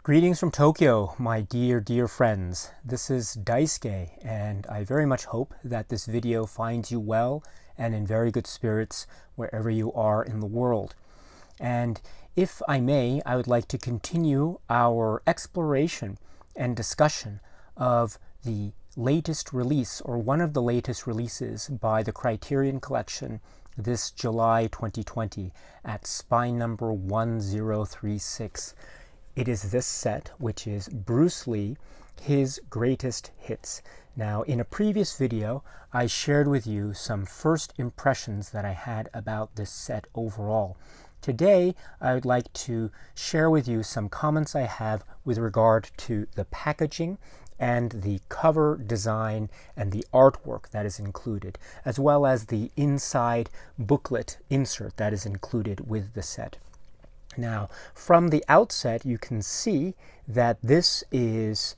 Greetings from Tokyo, my dear friends. This is Daisuke, and I very much hope that this video finds you well and in very good spirits wherever you are in the world. And if I may, I would like to continue our exploration and discussion of the latest release, or one of the latest releases by the Criterion Collection this July 2020 at spine number 1036. It is this set, which is Bruce Lee, His Greatest Hits. Now, in a previous video, I shared with you some first impressions that I had about this set overall. Today, I would like to share with you some comments I have with regard to the packaging and the cover design and the artwork that is included, as well as the inside booklet insert that is included with the set. Now, from the outset, you can see that this is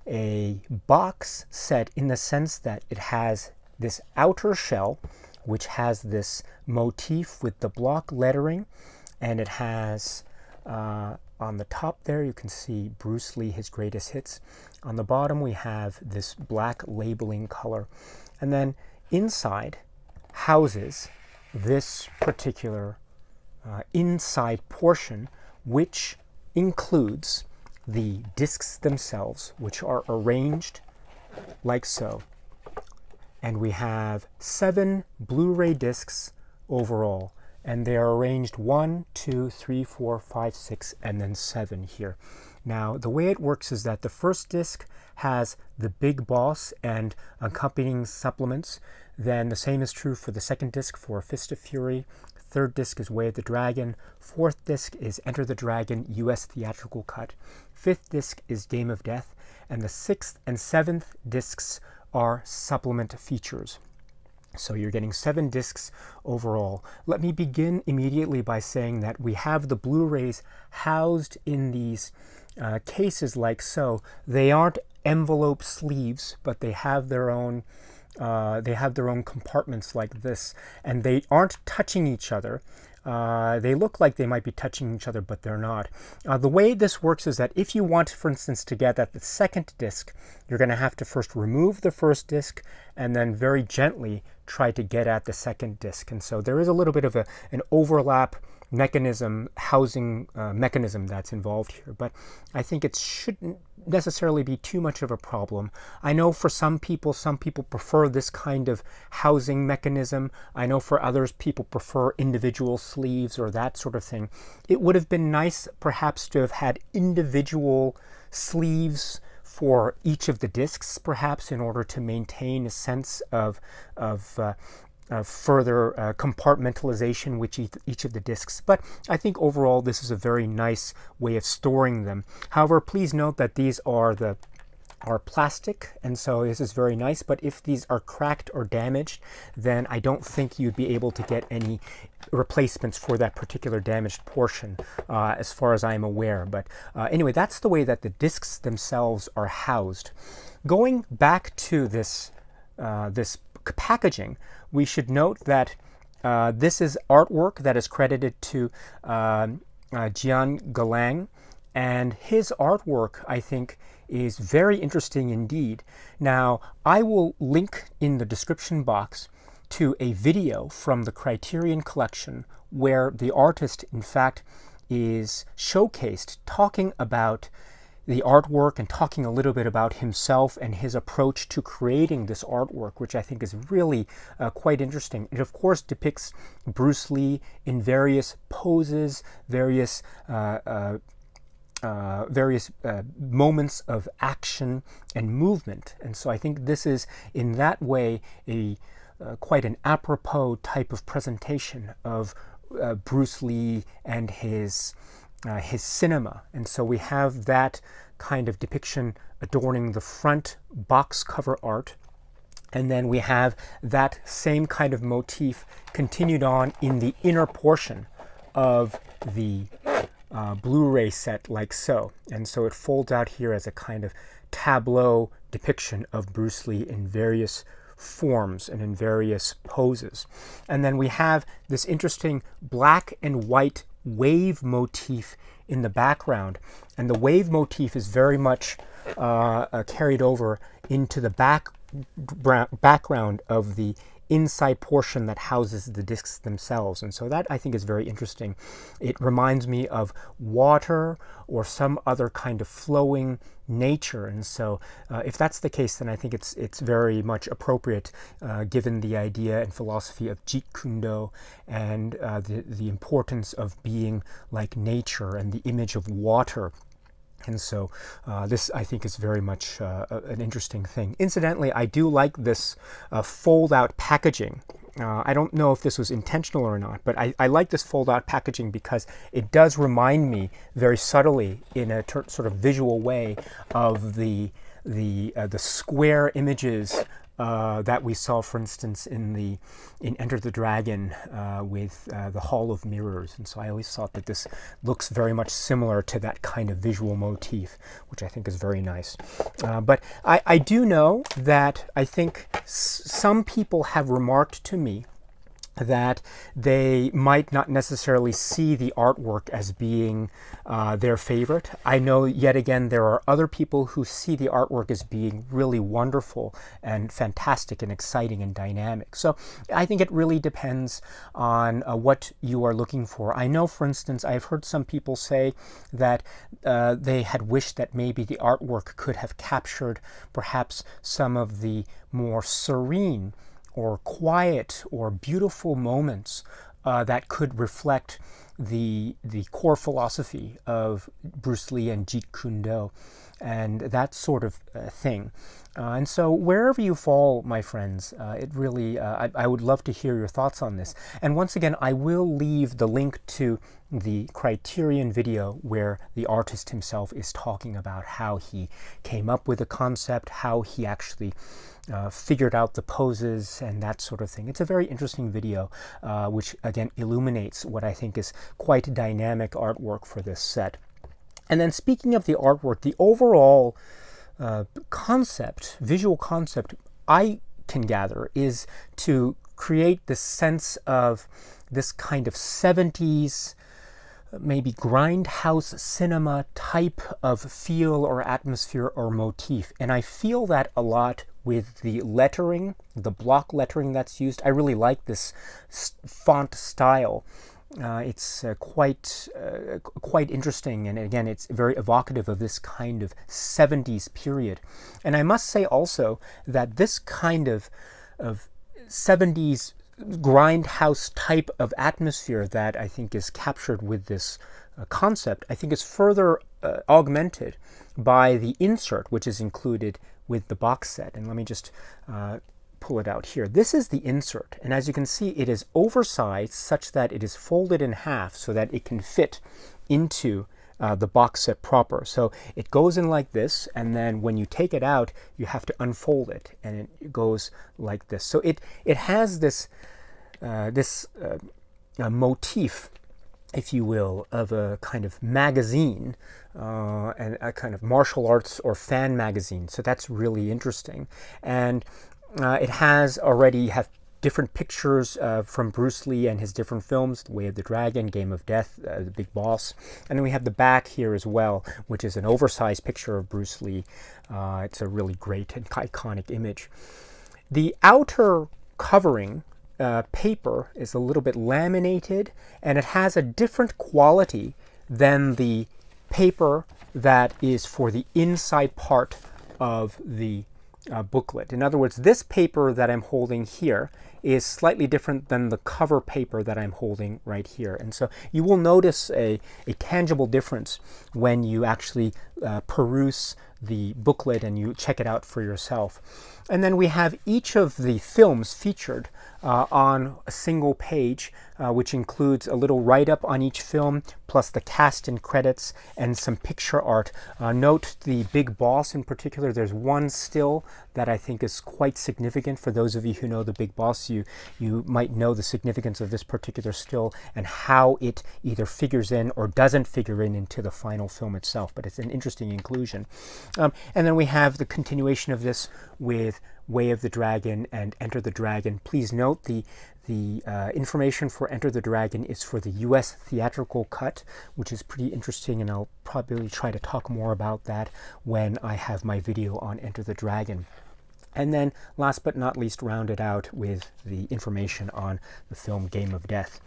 a box set in the sense that it has this outer shell, which has this motif with the block lettering, and it has on the top there, you can see Bruce Lee, His Greatest Hits. On the bottom, we have this black labeling color. And then inside houses this particular inside portion, which includes the discs themselves, which are arranged like so. And we have 7 Blu-ray discs overall, and they are arranged 1, 2, 3, 4, 5, 6, and then 7 here. Now, the way it works is that the first disc has the Big Boss and accompanying supplements. Then the same is true for the second disc for Fist of Fury. Third disc is Way of the Dragon. Fourth disc is Enter the Dragon, US theatrical cut. Fifth disc is Game of Death. And the sixth and seventh discs are supplement features. So you're getting 7 discs overall. Let me begin immediately by saying that we have the Blu-rays housed in these cases like so. They aren't envelope sleeves, but they have their own compartments like this, and they aren't touching each other. They look like they might be touching each other, but they're not. The way this works is that if you want, for instance, to get at the second disc, you're going to have to first remove the first disc and then very gently try to get at the second disc. And so there is a little bit of an overlap mechanism, housing mechanism that's involved here, but I think it shouldn't necessarily be too much of a problem. I know for some people prefer this kind of housing mechanism. I know for others, people prefer individual sleeves or that sort of thing. It would have been nice perhaps to have had individual sleeves for each of the discs, perhaps, in order to maintain a sense of further compartmentalization with each of the discs. But I think overall this is a very nice way of storing them. However, please note that these are plastic, and so this is very nice, but if these are cracked or damaged, then I don't think you'd be able to get any replacements for that particular damaged portion, as far as I'm aware. But anyway, that's the way that the discs themselves are housed. Going back to this packaging, we should note that this is artwork that is credited to Gian Galang, and his artwork, I think, is very interesting indeed. Now, I will link in the description box to a video from the Criterion Collection where the artist, in fact, is showcased talking about the artwork and talking a little bit about himself and his approach to creating this artwork, which I think is really quite interesting. It, of course, depicts Bruce Lee in various poses, various moments of action and movement. And so I think this is, in that way, quite an apropos type of presentation of Bruce Lee and his cinema. And so we have that kind of depiction adorning the front box cover art, and then we have that same kind of motif continued on in the inner portion of the Blu-ray set like so. And so it folds out here as a kind of tableau depiction of Bruce Lee in various forms and in various poses. And then we have this interesting black and white wave motif in the background, and the wave motif is very much carried over into the background of the inside portion that houses the discs themselves. And so that, I think, is very interesting. It reminds me of water or some other kind of flowing nature. And so if that's the case, then I think it's very much appropriate given the idea and philosophy of Jeet Kune Do and the importance of being like nature and the image of water. And so this, I think, is very much an interesting thing. Incidentally, I do like this fold-out packaging. I don't know if this was intentional or not, but I like this fold-out packaging because it does remind me very subtly, in a sort of visual way, of the square images that we saw, for instance, in Enter the Dragon with the Hall of Mirrors. And so I always thought that this looks very much similar to that kind of visual motif, which I think is very nice. But I do know that I think some people have remarked to me that they might not necessarily see the artwork as being their favorite. I know, yet again, there are other people who see the artwork as being really wonderful and fantastic and exciting and dynamic. So I think it really depends on what you are looking for. I know, for instance, I've heard some people say that they had wished that maybe the artwork could have captured perhaps some of the more serene or quiet or beautiful moments that could reflect the core philosophy of Bruce Lee and Jeet Kune Do and that sort of thing. And so wherever you fall, my friends, it really, I would love to hear your thoughts on this. And once again, I will leave the link to the Criterion video where the artist himself is talking about how he came up with the concept, how he actually figured out the poses and that sort of thing. It's a very interesting video, which again illuminates what I think is quite dynamic artwork for this set. And then speaking of the artwork, the overall concept, visual concept, I can gather is to create this sense of this kind of 70s, maybe grindhouse cinema type of feel or atmosphere or motif. And I feel that a lot with the lettering, the block lettering that's used. I really like this font style. It's quite interesting, and again, it's very evocative of this kind of 70s period. And I must say also that this kind of 70s grindhouse type of atmosphere that I think is captured with this concept, I think is further augmented by the insert which is included with the box set. And let me just pull it out here. This is the insert, and as you can see, it is oversized such that it is folded in half so that it can fit into the box set proper. So it goes in like this, and then when you take it out, you have to unfold it, and it goes like this. So it has this motif, if you will, of a kind of magazine, and a kind of martial arts or fan magazine. So that's really interesting. And it has already different pictures from Bruce Lee and his different films, The Way of the Dragon, Game of Death, The Big Boss. And then we have the back here as well, which is an oversized picture of Bruce Lee. It's a really great and iconic image. The outer covering paper is a little bit laminated, and it has a different quality than the paper that is for the inside part of the booklet. In other words, this paper that I'm holding here is slightly different than the cover paper that I'm holding right here. And so you will notice a tangible difference when you actually peruse the booklet and you check it out for yourself. And then we have each of the films featured on a single page, which includes a little write-up on each film, plus the cast and credits and some picture art. Note the Big Boss in particular. There's one still that I think is quite significant for those of you who know the Big Boss you might know the significance of this particular still and how it either figures in or doesn't figure in into the final film itself. But it's an interesting inclusion. And then we have the continuation of this with Way of the Dragon and Enter the Dragon. Please note the information for Enter the Dragon is for the US theatrical cut, which is pretty interesting, and I'll probably try to talk more about that when I have my video on Enter the Dragon. And then, last but not least, rounded out with the information on the film Game of Death.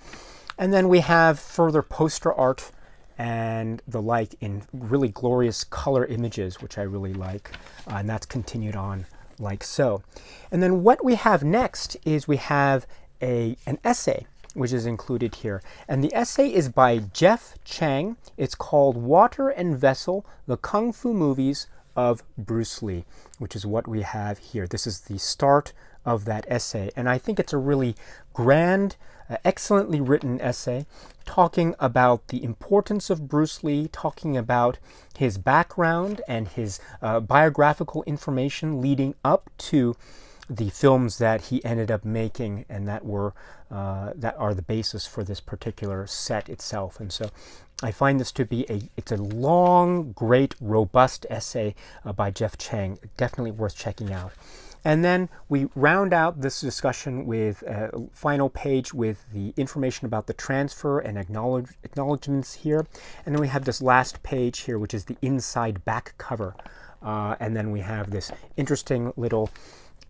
And then we have further poster art and the like in really glorious color images, which I really like, and that's continued on like so. And then what we have next is we have an essay, which is included here. And the essay is by Jeff Chang. It's called Water and Vessel, the Kung Fu Movies of Bruce Lee, which is what we have here. This is the start of that essay. And I think it's a really grand, excellently written essay talking about the importance of Bruce Lee, talking about his background and his biographical information leading up to the films that he ended up making, and that are the basis for this particular set itself. And so I find this to be it's a long, great, robust essay by Jeff Chang, definitely worth checking out. And then we round out this discussion with a final page with the information about the transfer and acknowledgements here. And then we have this last page here, which is the inside back cover. And then we have this interesting little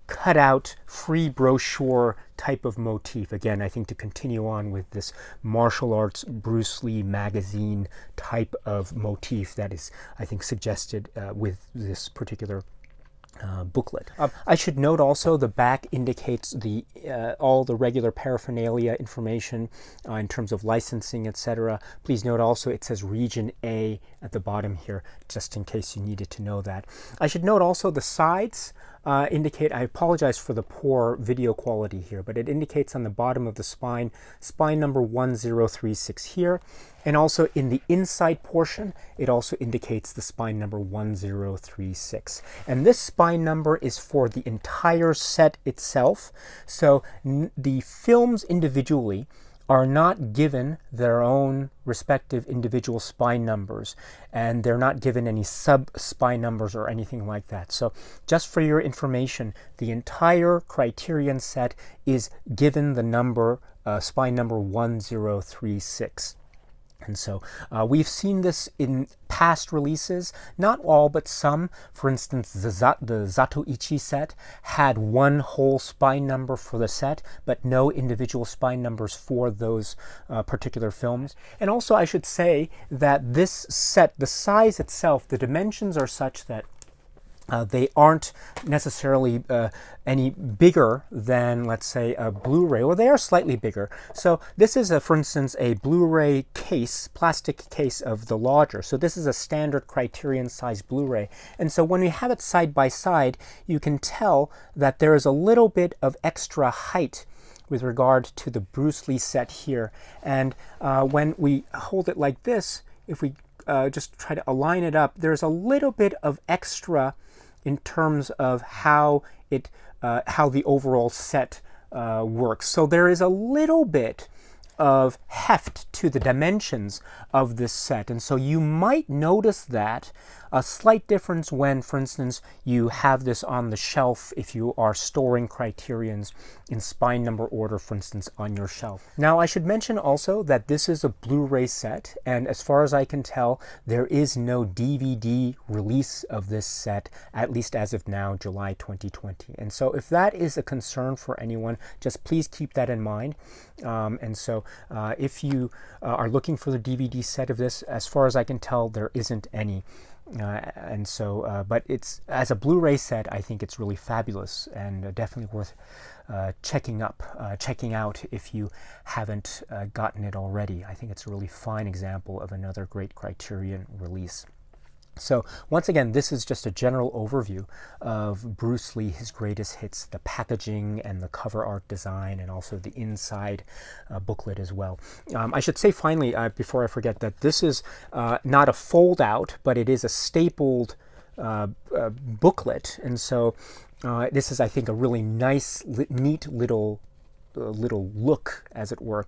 cut-out free brochure type of motif. Again, I think to continue on with this martial arts Bruce Lee magazine type of motif that is, I think, suggested with this particular booklet. I should note also the back indicates all the regular paraphernalia information in terms of licensing, etc. Please note also it says Region A at the bottom here, just in case you needed to know that. I should note also the sides indicate, I apologize for the poor video quality here, but it indicates on the bottom of the spine number 1036 here. And also in the inside portion, it also indicates the spine number 1036. And this spine number is for the entire set itself. So the films individually are not given their own respective individual spine numbers, and they're not given any sub-spine numbers or anything like that. So just for your information, the entire Criterion set is given the number, spine number 1036. And so we've seen this in past releases, not all, but some. For instance, the Zatoichi set had one whole spine number for the set, but no individual spine numbers for those particular films. And also I should say that this set, the size itself, the dimensions are such that they aren't necessarily any bigger than, let's say, a Blu-ray, or they are slightly bigger. So this is, for instance, a Blu-ray case, plastic case of the larger. So this is a standard Criterion size Blu-ray. And so when we have it side by side, you can tell that there is a little bit of extra height with regard to the Bruce Lee set here. And when we hold it like this, if we just try to align it up, there's a little bit of extra in terms of how the overall set works. So there is a little bit of heft to the dimensions of this set, and so you might notice that a slight difference when, for instance, you have this on the shelf if you are storing Criterions in spine number order, for instance, on your shelf. Now, I should mention also that this is a Blu-ray set, and as far as I can tell, there is no DVD release of this set, at least as of now, July 2020. And so if that is a concern for anyone, just please keep that in mind. And so if you are looking for the DVD set of this, as far as I can tell, there isn't any. And so, but it's, as a Blu-ray set, I think it's really fabulous and definitely worth checking out if you haven't gotten it already. I think it's a really fine example of another great Criterion release. So once again, this is just a general overview of Bruce Lee, his greatest hits, the packaging and the cover art design, and also the inside booklet as well. I should say finally, before I forget, that this is not a fold out, but it is a stapled booklet. And so this is, I think, a really nice, neat little little look, as it were.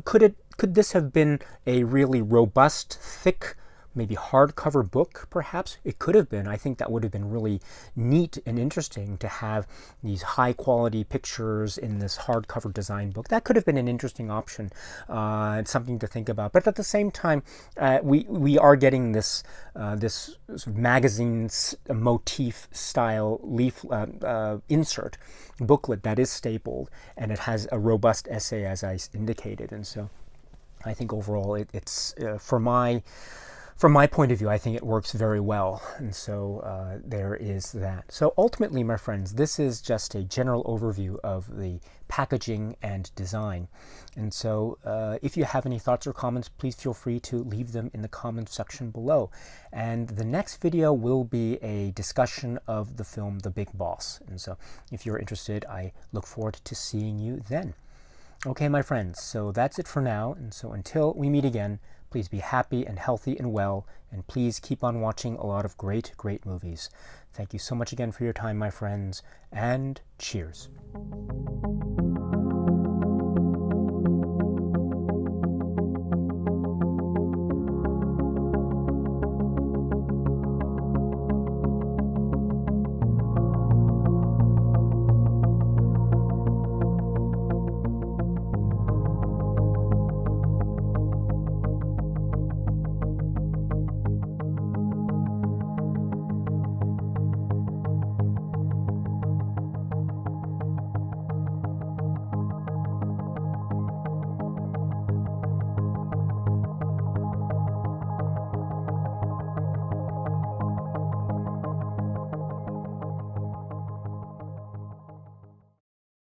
Could this have been a really robust, thick, maybe hardcover book, perhaps? It could have been. I think that would have been really neat and interesting to have these high quality pictures in this hardcover design book. That could have been an interesting option, something to think about. But at the same time, we are getting this this sort of magazine motif style leaf insert booklet that is stapled, and it has a robust essay, as I indicated. And so I think overall it's from my point of view, I think it works very well. And so there is that. So ultimately, my friends, this is just a general overview of the packaging and design. And so if you have any thoughts or comments, please feel free to leave them in the comments section below. And the next video will be a discussion of the film The Big Boss. And so if you're interested, I look forward to seeing you then. Okay, my friends, so that's it for now. And so until we meet again, please be happy and healthy and well, and please keep on watching a lot of great movies. Thank you so much again for your time, my friends, and cheers.